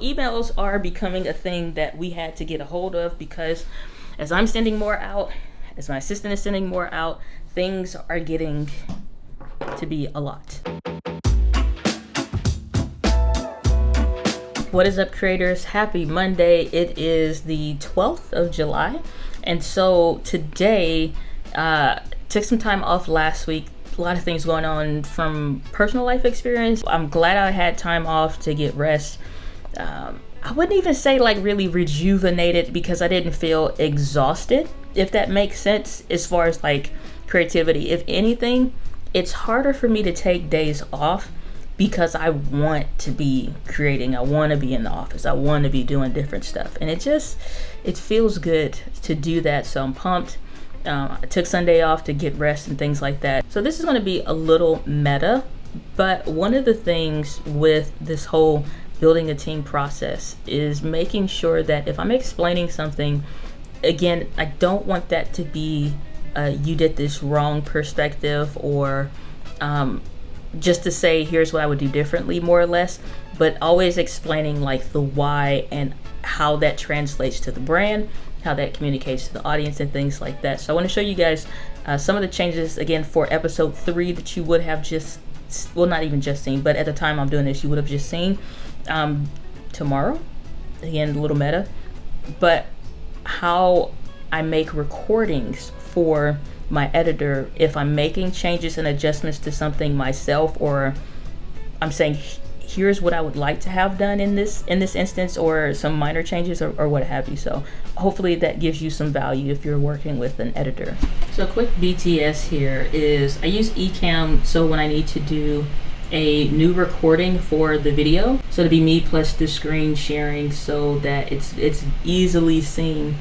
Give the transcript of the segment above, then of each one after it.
Emails are becoming a thing that we had to get a hold of because as I'm sending more out, as my assistant is sending more out, things are getting to be a lot. What is up, creators? Happy Monday. It is the 12th of July. And so today, took some time off last week. A lot of things going on from personal life experience. I'm glad I had time off to get rest. I wouldn't even say like really rejuvenated because I didn't feel exhausted, if that makes sense, as far as like creativity. If anything, it's harder for me to take days off because I want to be creating. I want to be in the office. I want to be doing different stuff. And it feels good to do that. So I'm pumped. I took Sunday off to get rest and things like that. So this is going to be a little meta, but one of the things with this whole building a team process is making sure that if I'm explaining something, again, I don't want that to be you did this wrong perspective, or just to say here's what I would do differently, more or less, but always explaining like the why and how that translates to the brand, how that communicates to the audience and things like that. So I want to show you guys some of the changes again for episode 3 that you would have just, well, not even just seen, but at the time I'm doing this, you would have just seen tomorrow. Again, a little meta, but how I make recordings for my editor if I'm making changes and adjustments to something myself, or I'm saying here's what I would like to have done in this instance, or some minor changes or what have you. So hopefully that gives you some value if you're working with an editor. So a quick BTS here is I use Ecamm, so when I need to do a new recording for the video, so to be me plus the screen sharing so that it's easily seen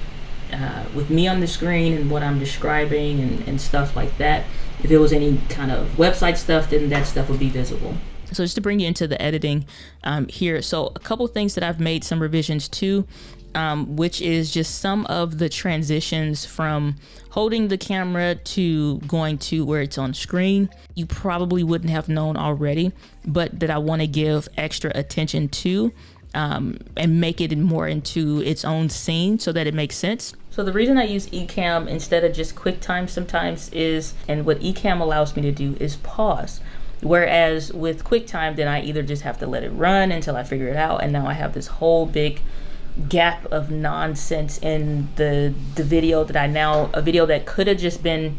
with me on the screen and what I'm describing and stuff like that. If it was any kind of website stuff, then that stuff would be visible. So just to bring you into the editing here, so a couple things that I've made some revisions to, which is just some of the transitions from holding the camera to going to where it's on screen. You probably wouldn't have known already, but that I want to give extra attention to and make it more into its own scene so that it makes sense. So the reason I use Ecamm instead of just QuickTime sometimes is, and what Ecamm allows me to do is pause. Whereas with QuickTime, then I either just have to let it run until I figure it out, and now I have this whole big gap of nonsense in the video that a video that could have just been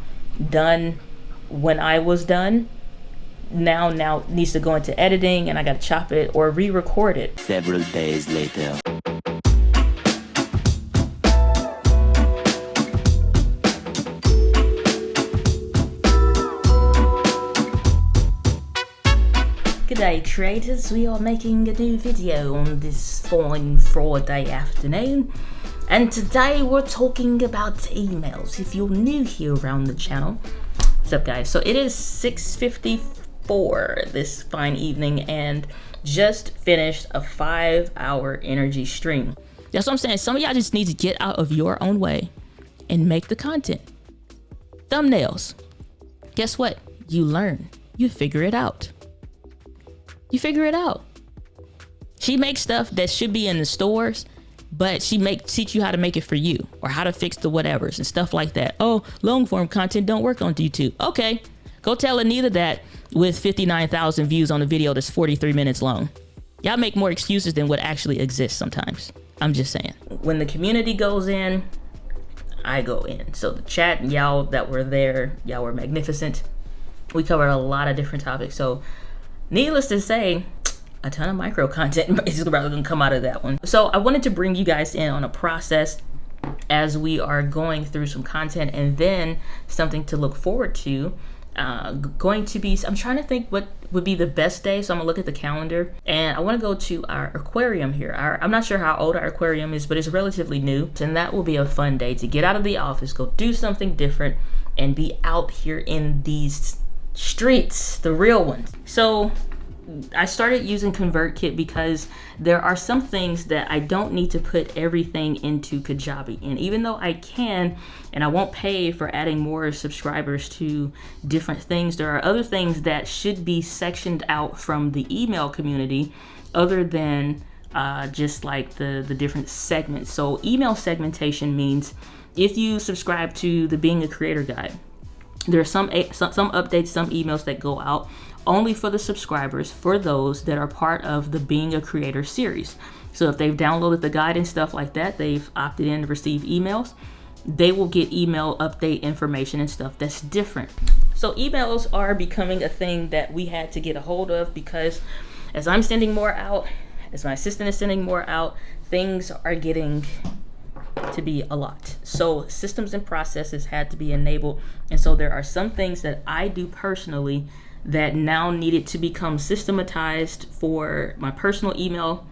done when I was done, now needs to go into editing, and I got to chop it or re-record it. Several days later. G'day creators, we are making a new video on this fine Friday afternoon, and today we're talking about emails. If you're new here around the channel, what's up guys? So it is 6:54 this fine evening and just finished a 5-hour energy stream. That's what I'm saying. Some of y'all just need to get out of your own way and make the content. Thumbnails. Guess what? You learn. You figure it out. You figure it out. She makes stuff that should be in the stores, but she teach you how to make it for you, or how to fix the whatevers and stuff like that. Oh, long form content don't work on YouTube. Okay, go tell Anita that with 59,000 views on a video that's 43 minutes long. Y'all make more excuses than what actually exists sometimes. I'm just saying. When the community goes in, I go in. So the chat, y'all that were there, y'all were magnificent. We covered a lot of different topics. So needless to say, a ton of micro content is rather than come out of that one. So I wanted to bring you guys in on a process as we are going through some content, and then something to look forward to. I'm trying to think what would be the best day, so I'm gonna look at the calendar, and I want to go to our aquarium here. I'm not sure how old our aquarium is, but it's relatively new, and that will be a fun day to get out of the office, go do something different, and be out here in these streets, the real ones. So I started using Convertkit because there are some things that I don't need to put everything into Kajabi. And even though I can, and I won't pay for adding more subscribers to different things, there are other things that should be sectioned out from the email community other than just like the different segments. So email segmentation means if you subscribe to the Being a Creator guide, there are some updates, some emails that go out only for the subscribers, for those that are part of the Being a Creator series. So if they've downloaded the guide and stuff like that, they've opted in to receive emails, they will get email update information and stuff that's different. So emails are becoming a thing that we had to get a hold of, because as I'm sending more out, as my assistant is sending more out, things are getting to be a lot. So systems and processes had to be enabled. And so there are some things that I do personally that now needed to become systematized for my personal email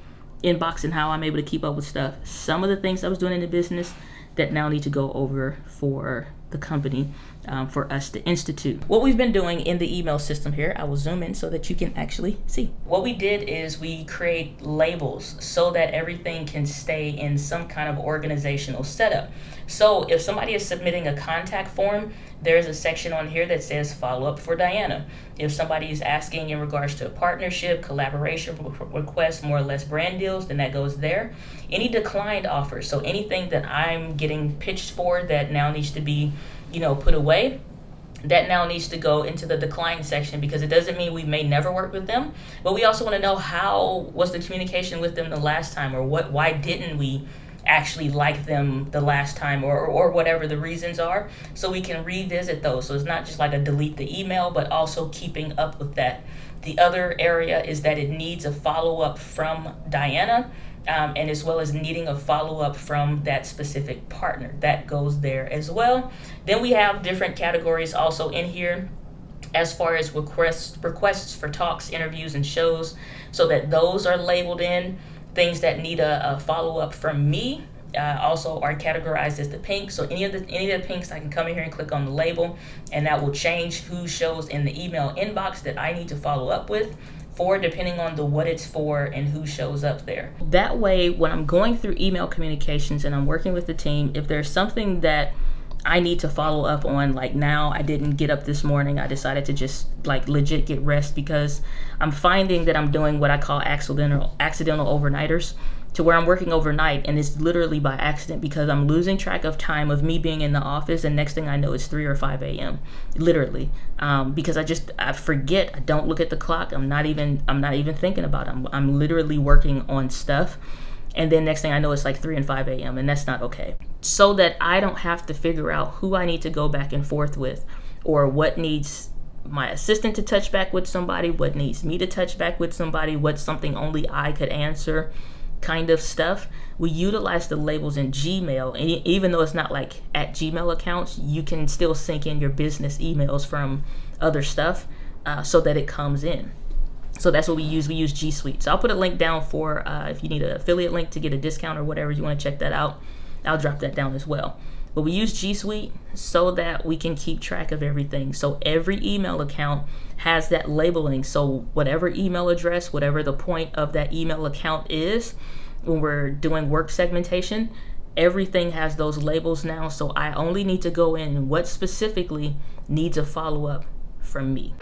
inbox and how I'm able to keep up with stuff. Some of the things I was doing in the business that now need to go over for the company, for us to institute. What we've been doing in the email system here, I will zoom in so that you can actually see. What we did is we create labels so that everything can stay in some kind of organizational setup. So if somebody is submitting a contact form, there's a section on here that says follow up for Diana. If somebody is asking in regards to a partnership, collaboration request, more or less brand deals, then that goes there. Any declined offers, so anything that I'm getting pitched for that now needs to be, put away, that now needs to go into the decline section, because it doesn't mean we may never work with them, but we also want to know how was the communication with them the last time, or why didn't we actually like them the last time, or whatever the reasons are, so we can revisit those. So it's not just like a delete the email, but also keeping up with that. The other area is that it needs a follow-up from Diana, and as well as needing a follow-up from that specific partner. That goes there as well. Then we have different categories also in here as far as requests for talks, interviews, and shows, so that those are labeled in. Things that need a follow-up from me also are categorized as the pink. So any of the pinks, I can come in here and click on the label, and that will change who shows in the email inbox that I need to follow up with, depending on what it's for and who shows up there. That way, when I'm going through email communications and I'm working with the team, if there's something that I need to follow up on, like now I didn't get up this morning, I decided to just legit get rest, because I'm finding that I'm doing what I call accidental overnighters, to where I'm working overnight, and it's literally by accident, because I'm losing track of time of me being in the office, and next thing I know it's 3 or 5 a.m. literally, because I forget, I don't look at the clock, I'm not even thinking about it. I'm literally working on stuff, and then next thing I know it's 3 and 5 a.m. and that's not okay. So that I don't have to figure out who I need to go back and forth with, or what needs my assistant to touch back with somebody, what needs me to touch back with somebody, what's something only I could answer, kind of stuff. We utilize the labels in Gmail, and even though it's not at Gmail accounts, you can still sync in your business emails from other stuff, so that it comes in. So that's what we use. We use G Suite. So I'll put a link down for if you need an affiliate link to get a discount or whatever, you want to check that out. I'll drop that down as well. But we use G Suite so that we can keep track of everything. So every email account has that labeling. So whatever email address, whatever the point of that email account is, when we're doing work segmentation, everything has those labels now. So I only need to go in and what specifically needs a follow-up from me.